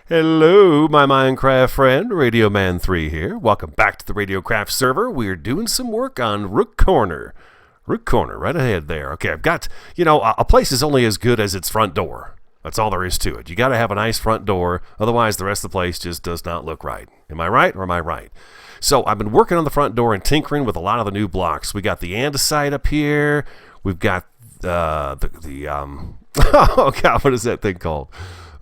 Hello, my Minecraft friend, Radio Man 3 here. Welcome back to the RadioCraft server. We're doing some work on Rook Corner. Rook Corner, right ahead there. Okay, I've got, a place is only as good as its front door. That's all there is to it. You got to have a nice front door, otherwise the rest of the place just does not look right. Am I right or am I right? So I've been working on the front door and tinkering with a lot of the new blocks. We got the andesite up here. We've got oh God, what is that thing called?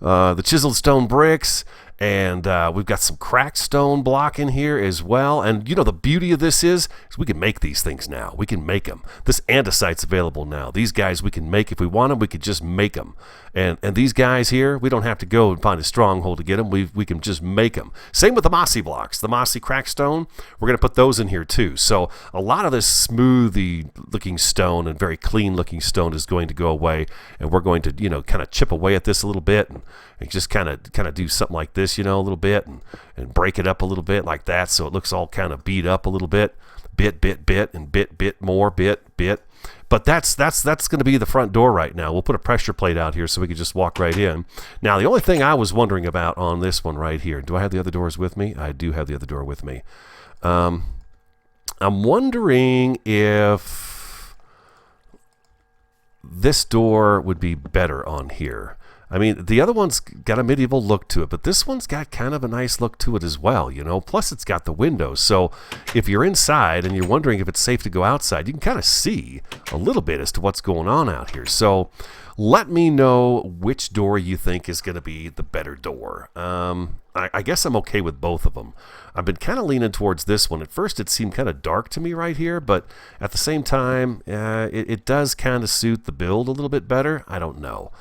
The chiseled stone bricks, and we've got some cracked stone block in here as well. And the beauty of this is we can make these things now. We can make them. This andesite's available now. These guys we can make if we want them. We could just make them. And these guys here, we don't have to go and find a stronghold to get them. We can just make them. Same with the mossy blocks, the mossy cracked stone. We're going to put those in here too. So a lot of this smoothie looking stone and very clean looking stone is going to go away, and we're going to kind of chip away at this a little bit and just kind of do something like this, a little bit, and break it up a little bit like that, so it looks all kind of beat up a little bit, and bit more, bit. But that's going to be the front door right now. We'll put a pressure plate out here so we can just walk right in. Now, the only thing I was wondering about on this one right here, do I have the other doors with me? I do have the other door with me. I'm wondering if this door would be better on here. I mean, the other one's got a medieval look to it, but this one's got kind of a nice look to it as well, Plus, it's got the windows. So if you're inside and you're wondering if it's safe to go outside, you can kind of see a little bit as to what's going on out here. So let me know which door you think is going to be the better door. I guess I'm okay with both of them. I've been kind of leaning towards this one. At first, it seemed kind of dark to me right here, but at the same time, it does kind of suit the build a little bit better. I don't know.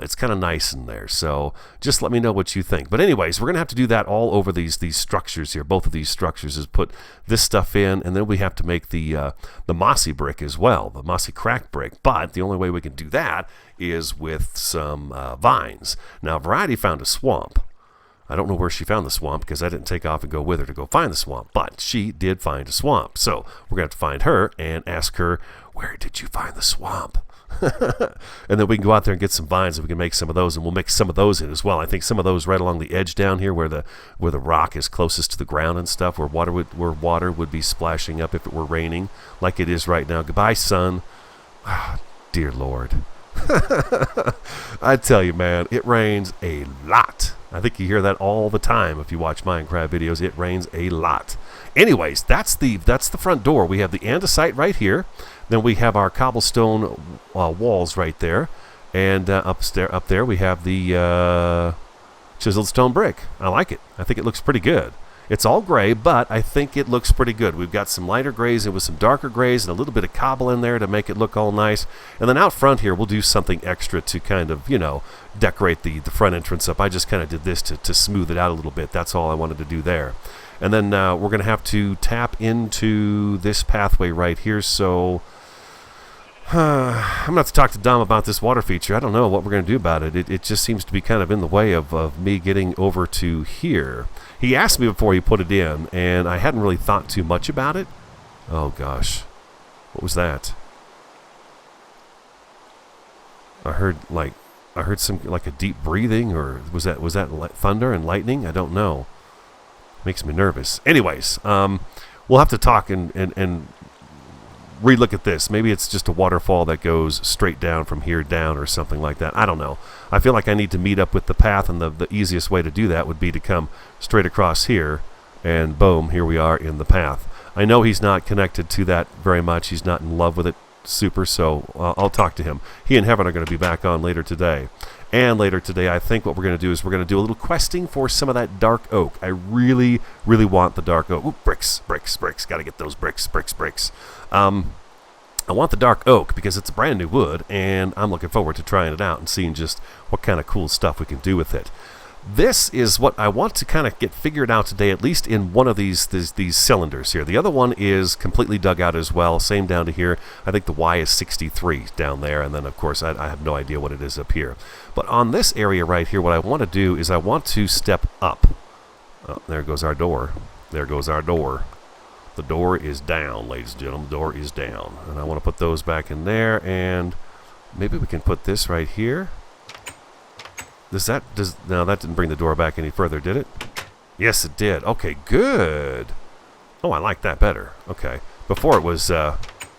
It's kind of nice in there, so just let me know what you think. But anyways, we're going to have to do that all over these structures here. Both of these structures is put this stuff in, and then we have to make the mossy brick as well, the mossy crack brick. But the only way we can do that is with some vines. Now, Variety found a swamp. I don't know where she found the swamp because I didn't take off and go with her to go find the swamp, but she did find a swamp. So we're going to have to find her and ask her, where did you find the swamp? And then we can go out there and get some vines, and we can make some of those, and we'll mix some of those in as well. I think some of those right along the edge down here where the rock is closest to the ground and stuff, where water would be splashing up if it were raining, like it is right now. Goodbye, sun. Dear Lord. I tell you, man, it rains a lot. I think you hear that all the time if you watch Minecraft videos. It rains a lot. Anyways, that's the front door. We have the andesite right here. Then we have our cobblestone walls right there. And up there we have the chiseled stone brick. I like it. I think it looks pretty good. It's all gray, but I think it looks pretty good. We've got some lighter grays and with some darker grays and a little bit of cobble in there to make it look all nice. And then out front here, we'll do something extra to kind of, decorate the front entrance up. I just kind of did this to smooth it out a little bit. That's all I wanted to do there. And then we're going to have to tap into this pathway right here. So I'm going to have to talk to Dom about this water feature. I don't know what we're going to do about it. It just seems to be kind of in the way of me getting over to here. He asked me before he put it in, and I hadn't really thought too much about it. Oh, gosh. What was that? I heard some, like a deep breathing, or was that thunder and lightning? I don't know. Makes me nervous. Anyways, we'll have to talk and relook at this. Maybe it's just a waterfall that goes straight down from here down or something like that. I don't know. I feel like I need to meet up with the path, and the easiest way to do that would be to come straight across here, and boom, here we are in the path. I know he's not connected to that very much. He's not in love with it super, so I'll talk to him. He and Heaven are going to be back on later today. And later today, I think what we're going to do is we're going to do a little questing for some of that dark oak. I really, really want the dark oak. Ooh, bricks. Got to get those bricks. I want the dark oak because it's a brand new wood, and I'm looking forward to trying it out and seeing just what kind of cool stuff we can do with it. This is what I want to kind of get figured out today, at least in one of these cylinders here. The other one is completely dug out as well, same down to here. I think the Y is 63 down there, and then of course I have no idea what it is up here. But on this area right here, what I want to do is I want to step up. Oh, there goes our door. There goes our door. The door is down, ladies and gentlemen. The door is down. And I want to put those back in there, and maybe we can put this right here. No, that didn't bring the door back any further, did it? Yes, it did. Okay, good. Oh, I like that better. Okay. Before it was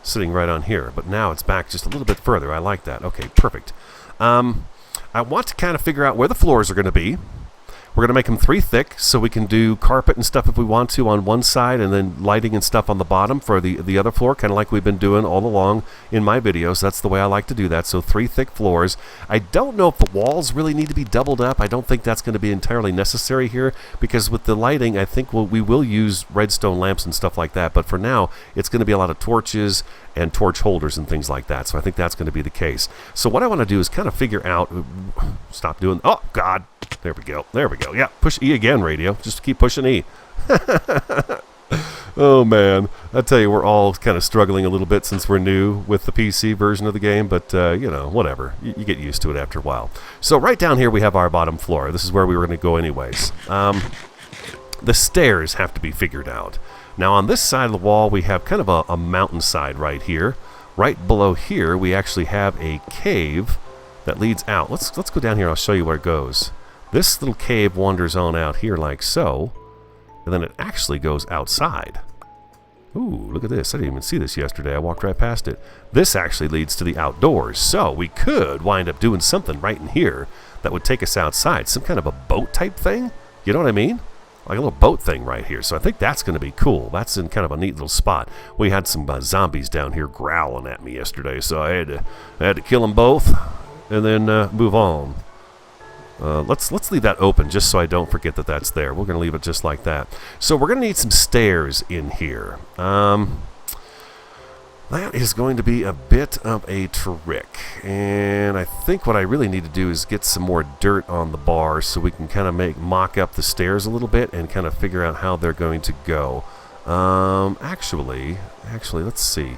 sitting right on here, but now it's back just a little bit further. I like that. Okay, perfect. I want to kind of figure out where the floors are going to be. We're going to make them 3 thick so we can do carpet and stuff if we want to on one side and then lighting and stuff on the bottom for the other floor, kind of like we've been doing all along in my videos. That's the way I like to do that. So 3 thick floors. I don't know if the walls really need to be doubled up. I don't think that's going to be entirely necessary here because with the lighting, I think we will use redstone lamps and stuff like that. But for now, it's going to be a lot of torches and torch holders and things like that. So I think that's going to be the case. So what I want to do is kind of figure out... Stop doing... Oh, God. There we go. There we go. Yeah, push E again, radio. Just keep pushing E. Oh, man. I tell you, we're all kind of struggling a little bit since we're new with the PC version of the game, but, you know, whatever. You get used to it after a while. So right down here, we have our bottom floor. This is where we were going to go anyways. The stairs have to be figured out. Now, on this side of the wall, we have kind of a mountainside right here. Right below here, we actually have a cave that leads out. Let's go down here. I'll show you where it goes. This little cave wanders on out here like so, and then it actually goes outside. Ooh, look at this. I didn't even see this yesterday. I walked right past it. This actually leads to the outdoors, so we could wind up doing something right in here that would take us outside. Some kind of a boat type thing? You know what I mean? Like a little boat thing right here. So I think that's going to be cool. That's in kind of a neat little spot. We had some zombies down here growling at me yesterday, so I had to kill them both and then move on. Let's leave that open just so I don't forget that that's there. We're going to leave it just like that. So we're going to need some stairs in here. That is going to be a bit of a trick. And I think what I really need to do is get some more dirt on the bar so we can kind of mock up the stairs a little bit and kind of figure out how they're going to go. Actually, let's see.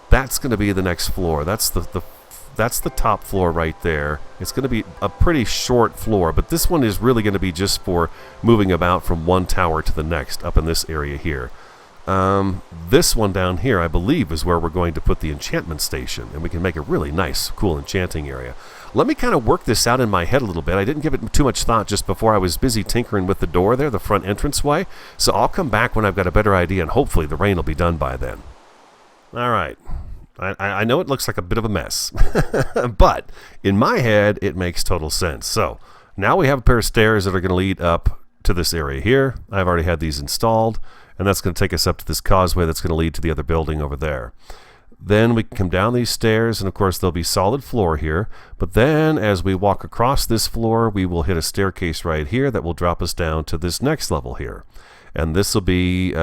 That's going to be the next floor. That's the top floor right there. It's going to be a pretty short floor, but this one is really going to be just for moving about from one tower to the next up in this area here. This one down here, I believe, is where we're going to put the enchantment station, and we can make a really nice, cool enchanting area. Let me kind of work this out in my head a little bit. I didn't give it too much thought just before. I was busy tinkering with the door there, the front entranceway, so I'll come back when I've got a better idea, and hopefully the rain will be done by then. All right. I know it looks like a bit of a mess, but in my head, it makes total sense. So now we have a pair of stairs that are going to lead up to this area here. I've already had these installed, and that's going to take us up to this causeway that's going to lead to the other building over there. Then we can come down these stairs, and of course there'll be solid floor here, but then as we walk across this floor, we will hit a staircase right here that will drop us down to this next level here. And this will be...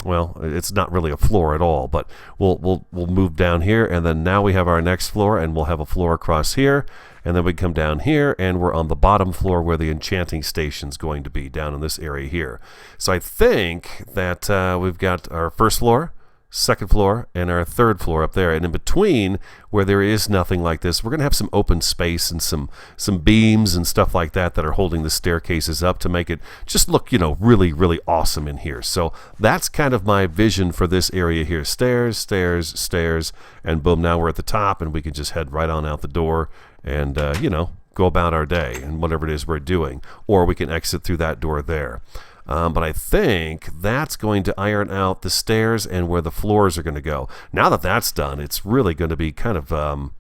well, it's not really a floor at all, but we'll move down here, and then now we have our next floor, and we'll have a floor across here, and then we come down here, and we're on the bottom floor where the enchanting station's going to be, down in this area here. So I think that we've got our first floor, second floor, and our third floor up there, and in between where there is nothing like this, we're going to have some open space and some beams and stuff like that that are holding the staircases up to make it just look, you know, really, really awesome in here. So that's kind of my vision for this area here. Stairs, stairs, stairs, and boom, now we're at the top, and we can just head right on out the door and, you know, go about our day and whatever it is we're doing. Or we can exit through that door there. But I think that's going to iron out the stairs and where the floors are going to go. Now that that's done, it's really going to be kind of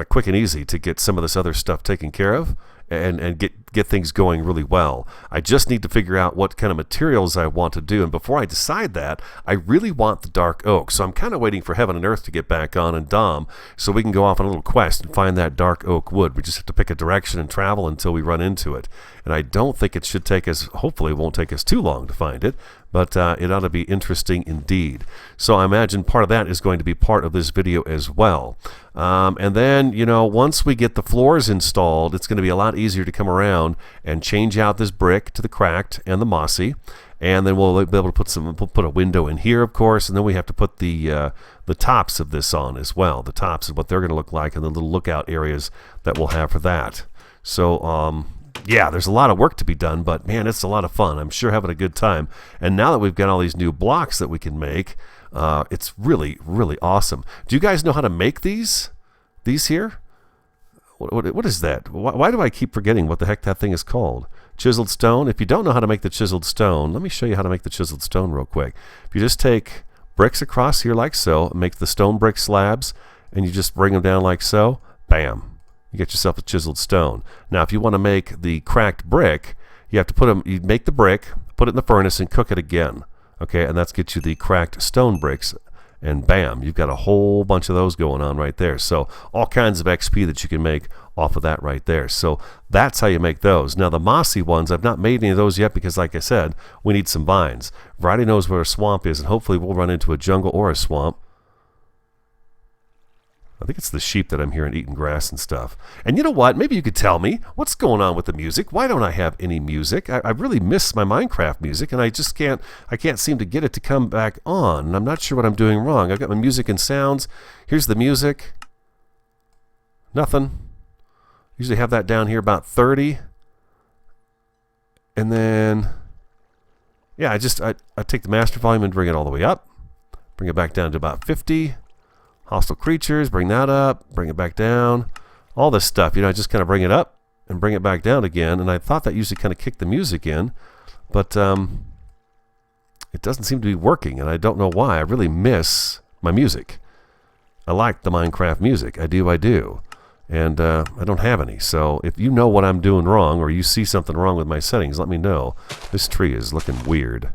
quick and easy to get some of this other stuff taken care of and get things going really well. I just need to figure out what kind of materials I want to do, and before I decide that, I really want the dark oak. So I'm kind of waiting for Heaven and Earth to get back on and Dom so we can go off on a little quest and find that dark oak wood. We just have to pick a direction and travel until we run into it. And I don't think it should take us, hopefully it won't take us too long to find it, but it ought to be interesting indeed. So I imagine part of that is going to be part of this video as well. And then, you know, once we get the floors installed, it's going to be a lot easier to come around and change out this brick to the cracked and the mossy. And then we'll be able to put a window in here, of course, and then we have to put the tops of this on as well. The tops of what they're going to look like and the little lookout areas that we'll have for that. So, yeah, there's a lot of work to be done, but man, it's a lot of fun. I'm sure having a good time. And now that we've got all these new blocks that we can make, it's really, really awesome. Do you guys know how to make these here? What is that? Why do I keep forgetting what the heck that thing is called? Chiseled stone. If you don't know how to make the chiseled stone, let me show you how to make the chiseled stone real quick. If you just take bricks across here like so, make the stone brick slabs, and you just bring them down like so, bam, you get yourself a chiseled stone. Now, if you want to make the cracked brick, you have to put them. You make the brick, put it in the furnace, and cook it again. Okay, and that's get you the cracked stone bricks. And bam, you've got a whole bunch of those going on right there. So all kinds of XP that you can make off of that right there. So that's how you make those. Now the mossy ones, I've not made any of those yet because like I said, we need some vines. Variety knows where a swamp is, and hopefully we'll run into a jungle or a swamp. I think it's the sheep that I'm hearing eating grass and stuff. And you know what? Maybe you could tell me what's going on with the music. Why don't I have any music? I really miss my Minecraft music, and I just can't seem to get it to come back on. And I'm not sure what I'm doing wrong. I've got my music and sounds. Here's the music. Nothing. Usually have that down here about 30. And then, yeah, I take the master volume and bring it all the way up. Bring it back down to about 50. Hostile creatures, bring that up, bring it back down. All this stuff, I just kind of bring it up and bring it back down again. And I thought that usually kind of kicked the music in, but it doesn't seem to be working, and I don't know why. I really miss my music. I like the Minecraft music. I do. And I don't have any. So if you know what I'm doing wrong, or you see something wrong with my settings, let me know. This tree is looking weird.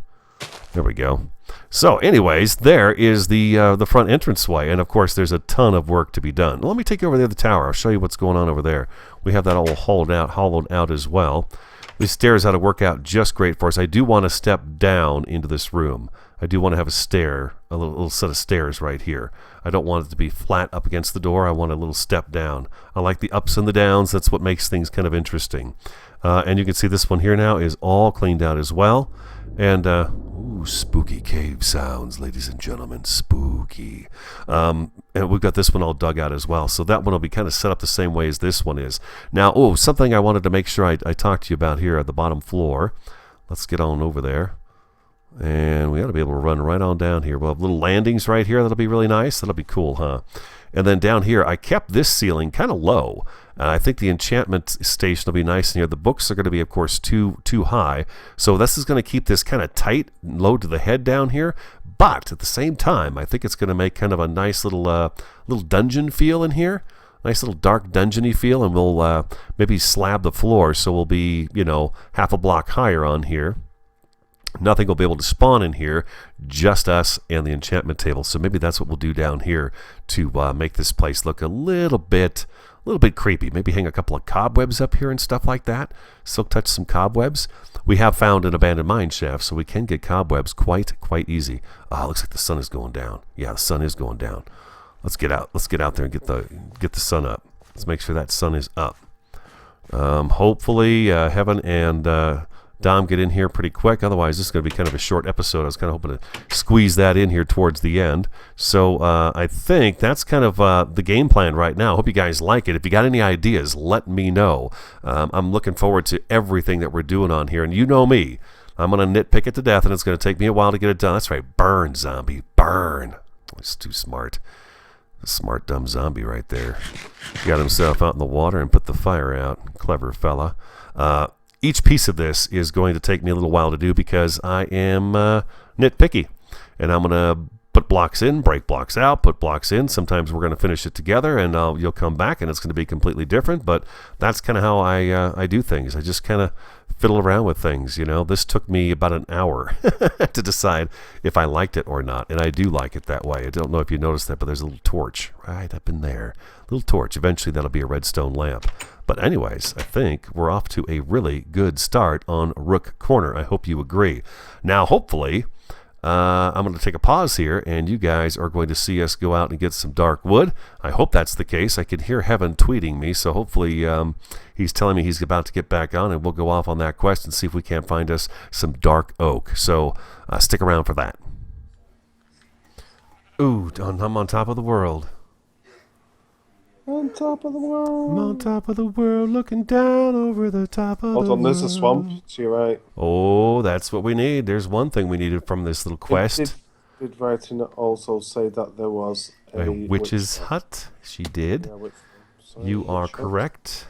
There we go. So anyways, there is the front entranceway, and of course there's a ton of work to be done. Let me take you over the other tower. I'll show you what's going on over there. We have that all hollowed out as well. These stairs ought to work out just great for us. I do want to step down into this room. I do want to have a little set of stairs right here. I don't want it to be flat up against the door. I want a little step down. I like the ups and the downs. That's what makes things kind of interesting. And you can see this one here now is all cleaned out as well. And, ooh, spooky cave sounds, ladies and gentlemen, spooky. And we've got this one all dug out as well. So that one will be kind of set up the same way as this one is. Now, something I wanted to make sure I talked to you about here at the bottom floor. Let's get on over there. And we ought to be able to run right on down here. We'll have little landings right here. That'll be really nice. That'll be cool, huh? And then down here, I kept this ceiling kind of low. I think the enchantment station will be nice in here. The books are going to be, of course, too high. So this is going to keep this kind of tight, low to the head down here. But at the same time, I think it's going to make kind of a nice little dungeon feel in here. Nice little dark dungeony feel. And we'll maybe slab the floor so we'll be, half a block higher on here. Nothing will be able to spawn in here, just us and the enchantment table. So maybe that's what we'll do down here to make this place look a little bit creepy. Maybe hang a couple of cobwebs up here and stuff like that. Silk touch some cobwebs. We have found an abandoned mine shaft, so we can get cobwebs quite easy. Looks like the sun is going down. Yeah, the sun is going down. Let's get out. Let's get out there and get the sun up. Let's make sure that sun is up. Hopefully, Heaven and Dom get in here pretty quick. Otherwise, this is going to be kind of a short episode. I was kind of hoping to squeeze that in here towards the end. So I think that's kind of the game plan right now. Hope you guys like it. If you got any ideas, let me know. I'm looking forward to everything that we're doing on here. And you know me. I'm going to nitpick it to death, and it's going to take me a while to get it done. That's right. Burn, zombie. Burn. He's too smart. A smart, dumb zombie right there. Got himself out in the water and put the fire out. Clever fella. Each piece of this is going to take me a little while to do because I am nitpicky. And I'm going to put blocks in, break blocks out, put blocks in. Sometimes we're going to finish it together and you'll come back and it's going to be completely different. But that's kind of how I do things. I just kind of fiddle around with things. This took me about an hour to decide if I liked it or not. And I do like it that way. I don't know if you noticed that, but there's a little torch right up in there. Little torch. Eventually that'll be a redstone lamp. But anyways, I think we're off to a really good start on Rook Corner. I hope you agree. Now, hopefully, I'm going to take a pause here, and you guys are going to see us go out and get some dark wood. I hope that's the case. I can hear Heaven tweeting me, so hopefully he's telling me he's about to get back on, and we'll go off on that quest and see if we can't find us some dark oak. So stick around for that. Ooh, I'm on top of the world. On top of the world. I'm on top of the world, looking down over the top of the world. Hold on, there's a swamp to your right. Oh, that's what we need. There's one thing we needed from this little quest. Did Writing also say that there was a witch's hut? She did. Yeah, You are correct.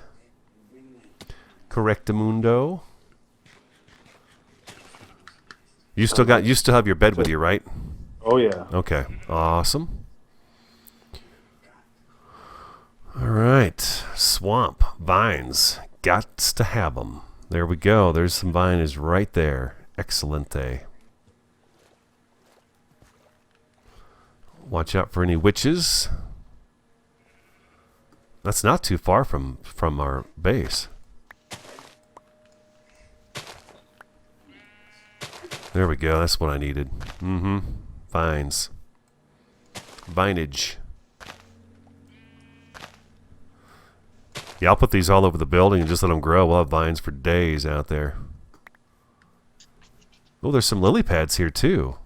Correctamundo. You still have your bed with you, right? Oh yeah. Okay. Awesome. All right. Swamp vines. Gots to have them. There we go. There's some vines right there. Excelente. Watch out for any witches. That's not too far from our base. There we go. That's what I needed. Mm-hmm. Vines. Vinage. Yeah, I'll put these all over the building and just let them grow. We'll have vines for days out there. Oh, there's some lily pads here, too.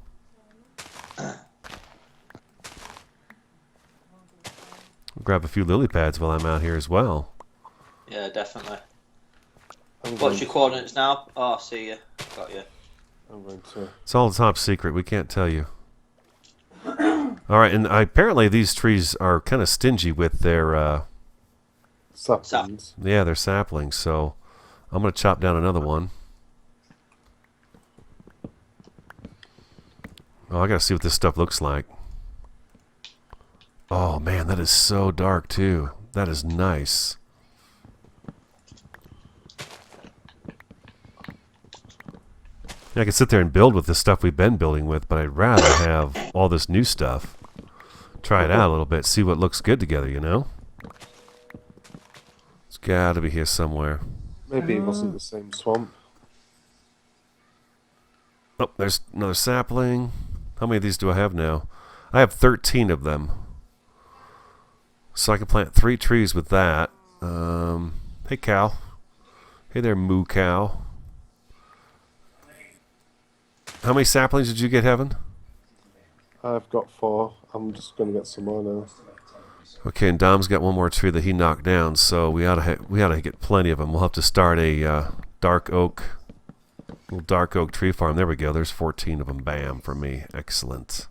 I'll grab a few lily pads while I'm out here as well. Yeah, definitely. What's your coordinates now? Oh, I see you. Got you. I'm going to. It's all top secret. We can't tell you. All right, and apparently these trees are kind of stingy with their... Saplings. yeah, they're saplings, so I'm going to chop down another one. Oh, I got to see what this stuff looks like. Oh, man, that is so dark, too. That is nice. I could sit there and build with the stuff we've been building with, but I'd rather have all this new stuff. Try it out a little bit, see what looks good together, you know? It's got to be here somewhere. Maybe it wasn't the same swamp. Oh, there's another sapling. How many of these do I have now? I have 13 of them. So I can plant 3 trees with that. Hey, cow. Hey there, moo cow. How many saplings did you get, Heaven? I've got 4. I'm just going to get some more now. Okay, and Dom's got one more tree that he knocked down, so we ought to get plenty of them. We'll have to start a little dark oak tree farm. There we go. There's 14 of them. Bam, for me. Excellent.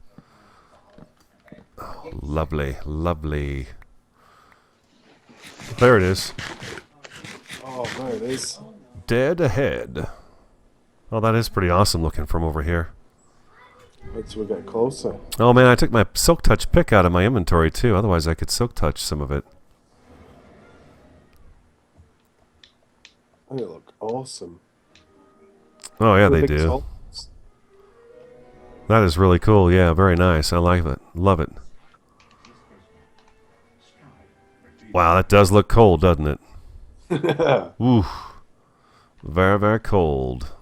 Oh, lovely, lovely. There it is. Oh, there it is. Dead ahead. Oh, that is pretty awesome looking from over here. Wait till we get closer. Oh, man, I took my Silk Touch pick out of my inventory, too. Otherwise, I could Silk Touch some of it. They look awesome. Oh, yeah, The they big do. salts. That is really cool. Yeah, very nice. I like it. Love it. Wow, that does look cold, doesn't it? Ooh. Very, very cold.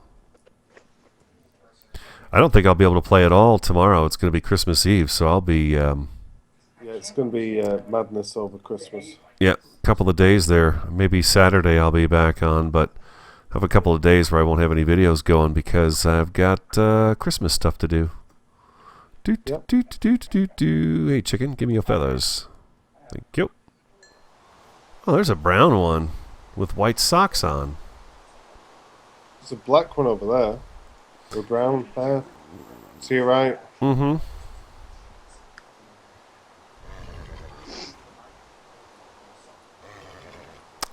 I don't think I'll be able to play at all tomorrow. It's going to be Christmas Eve, so I'll be... Yeah, it's going to be madness over Christmas. Yeah, a couple of days there. Maybe Saturday I'll be back on, but I have a couple of days where I won't have any videos going because I've got Christmas stuff to do. Yep. Hey, chicken, give me your feathers. Thank you. Oh, there's a brown one with white socks on. There's a black one over there. Or brown there. To your right. Mm-hmm.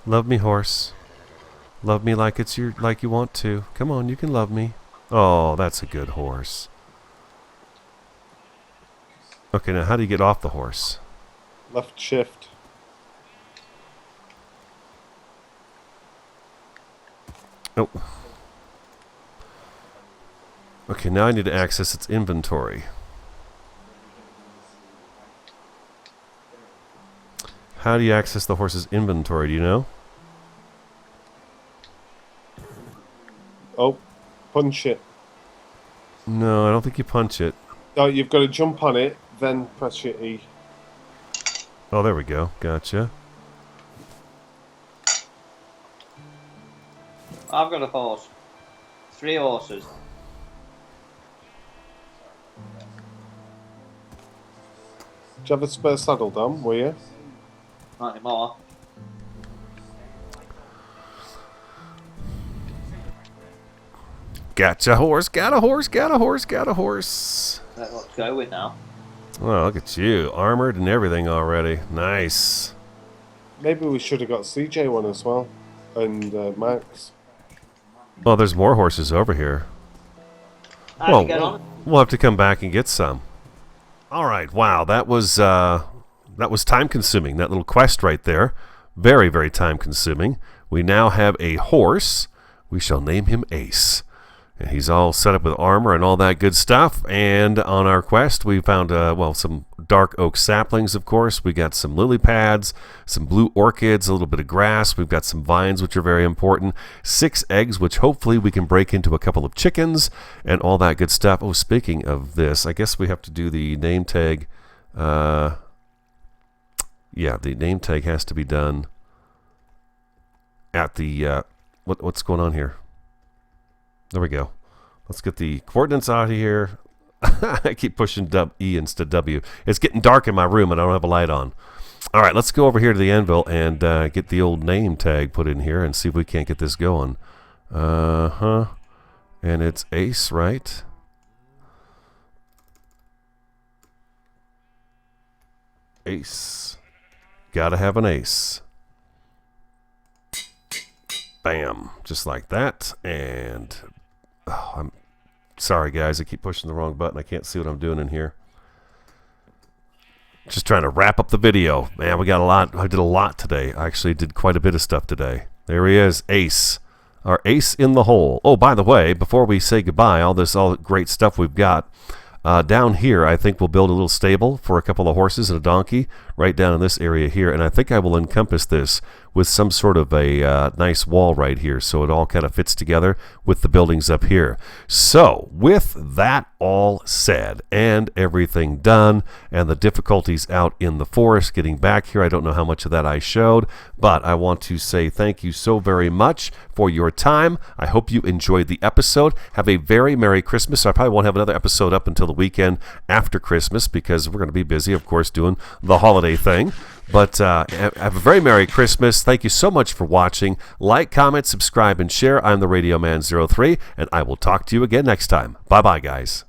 Love me, horse. Love me like like you want to. Come on, you can love me. Oh, that's a good horse. Okay, now how do you get off the horse? Left shift. Oh. Okay, now I need to access its inventory. How do you access the horse's inventory? Do you know? Oh, punch it. No, I don't think you punch it. No, you've got to jump on it, then press your E. Oh, there we go. Gotcha. I've got a horse. 3 horses. Do you have a spare saddle, Dom? Were you? Not anymore. Gotcha horse, got a horse, got a horse, got a horse. Let's go with now. Oh, look at you. Armored and everything already. Nice. Maybe we should have got CJ one as well, and Max. Well, there's more horses over here. How'd you get on? We'll have to come back and get some. All right. Wow, that was time consuming. That little quest right there, very, very time consuming. We now have a horse. We shall name him Ace. And he's all set up with armor and all that good stuff. And on our quest, we found, some dark oak saplings, of course. We got some lily pads, some blue orchids, a little bit of grass. We've got some vines, which are very important. 6 eggs, which hopefully we can break into a couple of chickens and all that good stuff. Oh, speaking of this, I guess we have to do the name tag. The name tag has to be done at the... what's going on here? There we go. Let's get the coordinates out of here. I keep pushing E instead of W. It's getting dark in my room and I don't have a light on. All right, let's go over here to the anvil and get the old name tag put in here and see if we can't get this going. And it's Ace, right? Ace. Gotta have an ace. Bam. Just like that. And... I'm sorry, guys. I keep pushing the wrong button. I can't see what I'm doing in here. Just trying to wrap up the video. Man, we got a lot. I did a lot today. I actually did quite a bit of stuff today. There he is, Ace. Our ace in the hole. Oh, by the way, before we say goodbye, all great stuff we've got, down here, I think we'll build a little stable for a couple of horses and a donkey right down in this area here. And I think I will encompass this with some sort of a nice wall right here so it all kind of fits together with the buildings up here. So with that all said and everything done and the difficulties out in the forest getting back here, I don't know how much of that I showed, but I want to say thank you so very much for your time. I hope you enjoyed the episode. Have a very Merry Christmas. I probably won't have another episode up until the weekend after Christmas because we're going to be busy, of course, doing the holiday thing. But have a very Merry Christmas. Thank you so much for watching. Like, comment, subscribe, and share. I'm the Radio Man 03, and I will talk to you again next time. Bye-bye, guys.